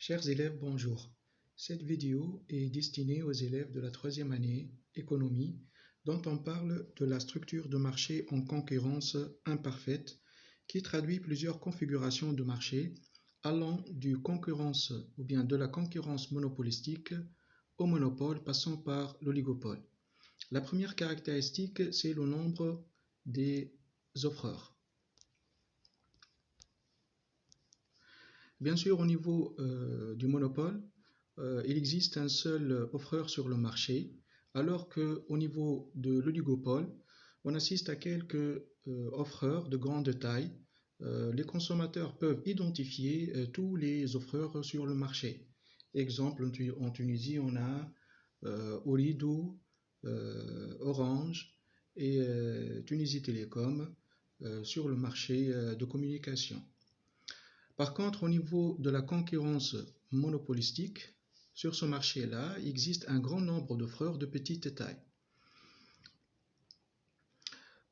Chers élèves, bonjour. Cette vidéo est destinée aux élèves de la troisième année économie dont on parle de la structure de marché en concurrence imparfaite qui traduit plusieurs configurations de marché allant du concurrence ou bien de la concurrence monopolistique au monopole passant par l'oligopole. La première caractéristique, c'est le nombre des offreurs. Bien sûr, au niveau du monopole, il existe un seul offreur sur le marché, alors qu'au niveau de l'oligopole, on assiste à quelques offreurs de grande taille. Les consommateurs peuvent identifier tous les offreurs sur le marché. Exemple, en Tunisie, on a Ooredoo, Orange et Tunisie Télécom sur le marché de communication. Par contre, au niveau de la concurrence monopolistique, sur ce marché-là, il existe un grand nombre d'offreurs de petite taille.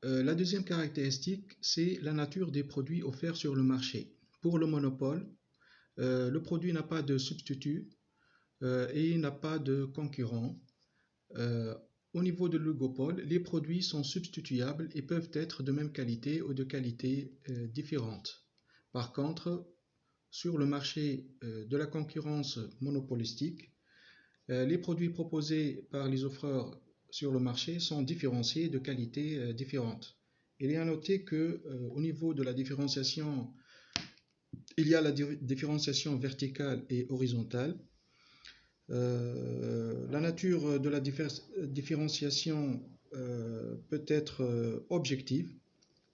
La deuxième caractéristique, c'est la nature des produits offerts sur le marché. Pour le monopole, le produit n'a pas de substitut et n'a pas de concurrent. Au niveau de l'oligopole, les produits sont substituables et peuvent être de même qualité ou de qualité différente. Par contre, sur le marché de la concurrence monopolistique, les produits proposés par les offreurs sur le marché sont différenciés de qualités différentes. Il est à noter qu'au niveau de la différenciation, il y a la différenciation verticale et horizontale. La nature de la différenciation peut être objective.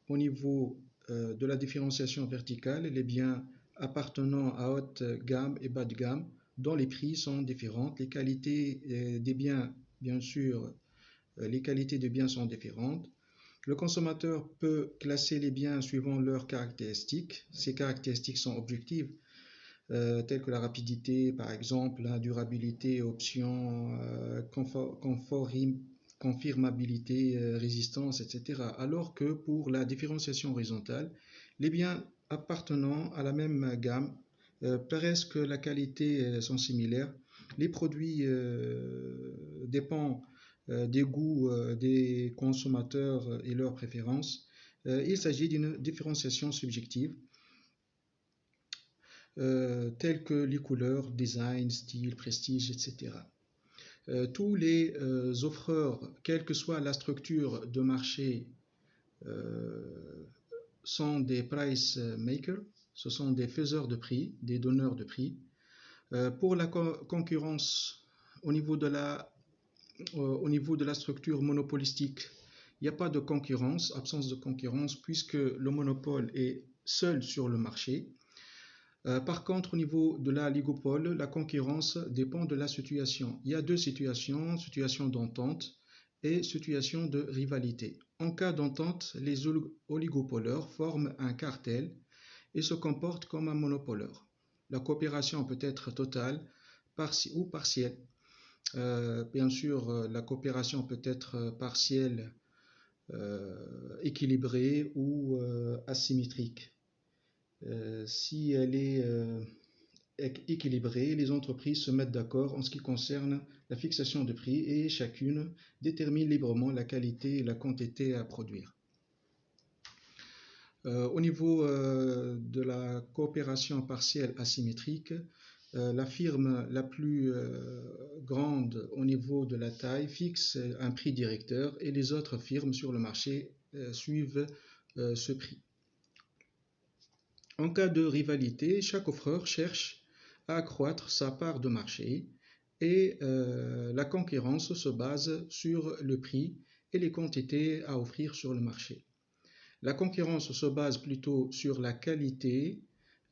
Au niveau de la différenciation verticale, les biens appartenant à haute gamme et bas de gamme, dont les prix sont différentes. Les qualités des biens, bien sûr, les qualités des biens sont différentes. Le consommateur peut classer les biens suivant leurs caractéristiques. Ces caractéristiques sont objectives, telles que la rapidité, par exemple, la durabilité, options, confirmabilité, résistance, etc. Alors que pour la différenciation horizontale, les biens appartenant à la même gamme, presque la qualité sont similaires. Les produits dépendent des goûts des consommateurs et leurs préférences. Il s'agit d'une différenciation subjective, telles que les couleurs, design, style, prestige, etc. Tous les offreurs, quelle que soit la structure de marché, sont des price makers, ce sont des faiseurs de prix, des donneurs de prix. Pour la concurrence au niveau de la structure monopolistique, il n'y a pas de concurrence, absence de concurrence, puisque le monopole est seul sur le marché. Par contre, au niveau de l'oligopole, la concurrence dépend de la situation. Il y a deux situations, situation d'entente et situation de rivalité. En cas d'entente, les oligopoleurs forment un cartel et se comportent comme un monopoleur. La coopération peut être totale ou partielle. Bien sûr, la coopération peut être partielle, équilibrée ou asymétrique. Si elle est équilibrée, les entreprises se mettent d'accord en ce qui concerne la fixation de prix et chacune détermine librement la qualité et la quantité à produire. Au niveau de la coopération partielle asymétrique, la firme la plus grande au niveau de la taille fixe un prix directeur et les autres firmes sur le marché suivent ce prix. En cas de rivalité, chaque offreur cherche à accroître sa part de marché et la concurrence se base sur le prix et les quantités à offrir sur le marché. La concurrence se base plutôt sur la qualité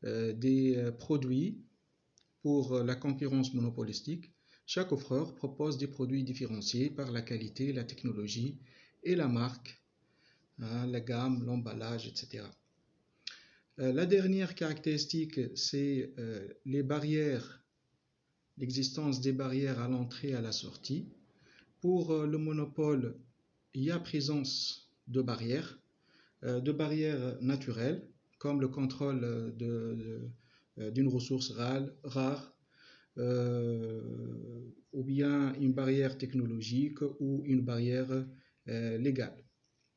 des produits. Pour la concurrence monopolistique, chaque offreur propose des produits différenciés par la qualité, la technologie et la marque, la gamme, l'emballage, etc. La dernière caractéristique, c'est les barrières, l'existence des barrières à l'entrée et à la sortie. Pour le monopole, il y a présence de barrières naturelles, comme le contrôle d'une ressource rare, ou bien une barrière technologique ou une barrière légale.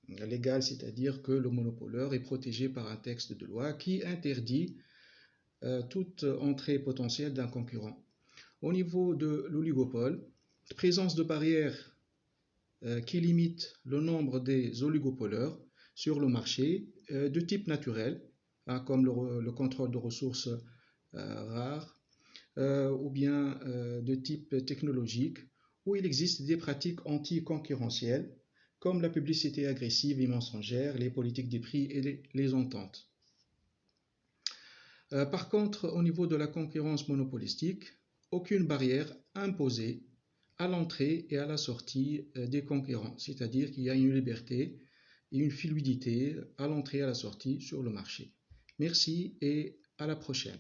Légale, c'est-à-dire que le monopoleur est protégé par un texte de loi qui interdit toute entrée potentielle d'un concurrent. Au niveau de l'oligopole, présence de barrières qui limitent le nombre des oligopoleurs sur le marché de type naturel, comme le contrôle de ressources rares, ou bien de type technologique, où il existe des pratiques anticoncurrentielles, comme la publicité agressive et mensongère, les politiques des prix et les ententes. Par contre, au niveau de la concurrence monopolistique, aucune barrière imposée à l'entrée et à la sortie des concurrents, c'est-à-dire qu'il y a une liberté et une fluidité à l'entrée et à la sortie sur le marché. Merci et à la prochaine.